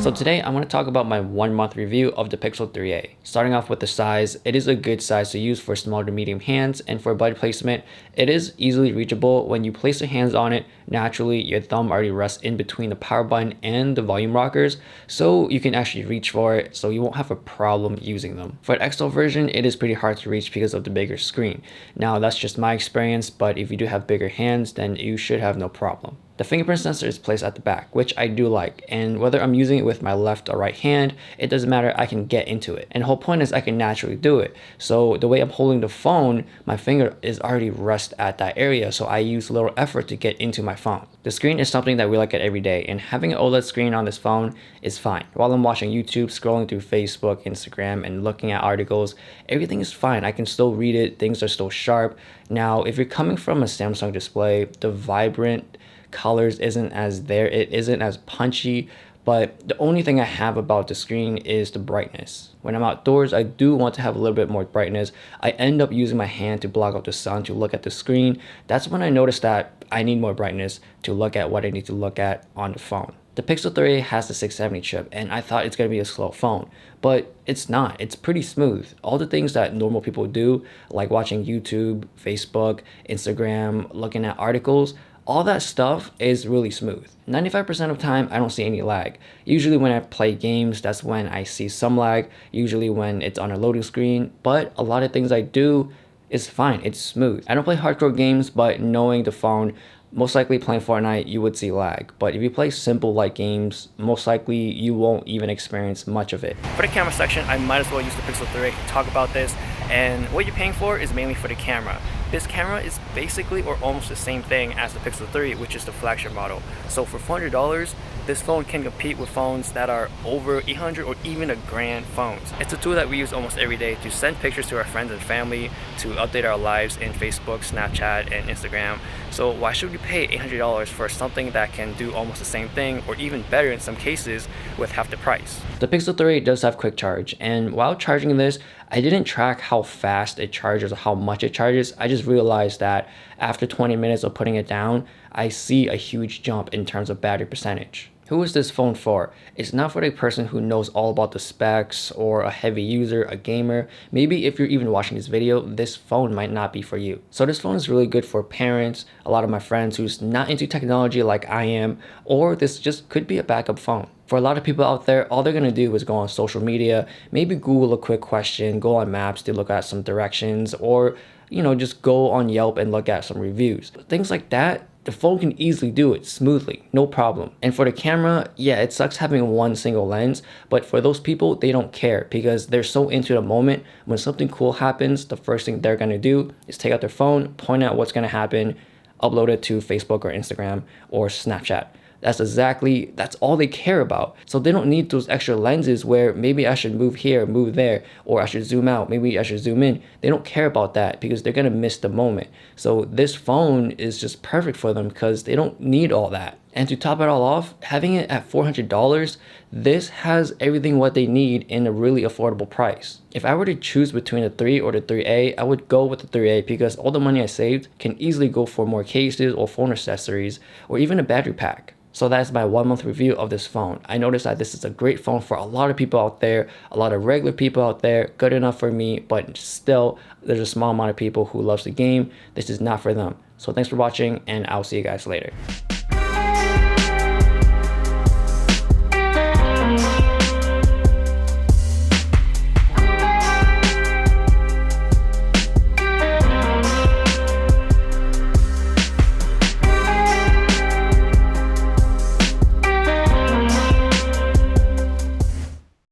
So today I'm going to talk about my 1 month review of the Pixel 3a. Starting off with the size, it is a good size to use for small to medium hands, and for bud placement, it is easily reachable. When you place your hands on it, naturally your thumb already rests in between the power button and the volume rockers, so you can actually reach for it, so you won't have a problem using them. For the XL version, it is pretty hard to reach because of the bigger screen. Now that's just my experience, but if you do have bigger hands, then you should have no problem. The fingerprint sensor is placed at the back, which I do like, and whether I'm using it with my left or right hand, it doesn't matter, I can get into it. And the whole point is I can naturally do it. So the way I'm holding the phone, my finger is already rest at that area, so I use little effort to get into my phone. The screen is something that we look at every day, and having an OLED screen on this phone is fine. While I'm watching YouTube, scrolling through Facebook, Instagram, and looking at articles, everything is fine. I can still read it, things are still sharp. Now, if you're coming from a Samsung display, the vibrant colors isn't as punchy, but the only thing I have about the screen is the brightness. When I'm outdoors, I do want to have a little bit more brightness. I end up using my hand to block out the sun to look at the screen. That's when I notice that I need more brightness to look at what I need to look at on the phone. The Pixel 3a has the 670 chip, and I thought it's going to be a slow phone, but it's not. It's pretty smooth. All the things that normal people do, like watching YouTube, Facebook, Instagram, looking at articles, all that stuff is really smooth. 95% of the time, I don't see any lag. Usually when I play games, that's when I see some lag, usually when it's on a loading screen, but a lot of things I do is fine, it's smooth. I don't play hardcore games, but knowing the phone, most likely playing Fortnite, you would see lag. But if you play simple light games, most likely you won't even experience much of it. For the camera section, I might as well use the Pixel 3a to talk about this. And what you're paying for is mainly for the camera. This camera is basically or almost the same thing as the Pixel 3, which is the flagship model. So for $400, this phone can compete with phones that are over $800 or even $1,000 phones. It's a tool that we use almost every day to send pictures to our friends and family, to update our lives in Facebook, Snapchat, and Instagram. So why should we pay $800 for something that can do almost the same thing, or even better in some cases, with half the price? The Pixel 3 does have quick charge, and while charging this, I didn't track how fast it charges or how much it charges. I just realized that after 20 minutes of putting it down, I see a huge jump in terms of battery percentage. Who is this phone for? It's not for the person who knows all about the specs, or a heavy user, a gamer. Maybe if you're even watching this video, this phone might not be for you. So this phone is really good for parents, a lot of my friends who's not into technology like I am, or this just could be a backup phone. For a lot of people out there, all they're gonna do is go on social media, maybe Google a quick question, go on Maps to look at some directions, or just go on Yelp and look at some reviews. Things like that, the phone can easily do it smoothly, no problem. And for the camera, yeah, it sucks having one single lens, but for those people, they don't care because they're so into the moment. When something cool happens, the first thing they're gonna do is take out their phone, point out what's gonna happen, upload it to Facebook or Instagram or Snapchat. That's all they care about. So they don't need those extra lenses where maybe I should move here, move there, or I should zoom out, maybe I should zoom in. They don't care about that because they're gonna miss the moment. So this phone is just perfect for them because they don't need all that. And to top it all off, having it at $400, this has everything what they need in a really affordable price. If I were to choose between the 3 or the 3a, I would go with the 3a because all the money I saved can easily go for more cases or phone accessories or even a battery pack. So that's my 1 month review of this phone. I noticed that this is a great phone for a lot of people out there, a lot of regular people out there, good enough for me, but still there's a small amount of people who loves the game. This is not for them. So thanks for watching, and I'll see you guys later.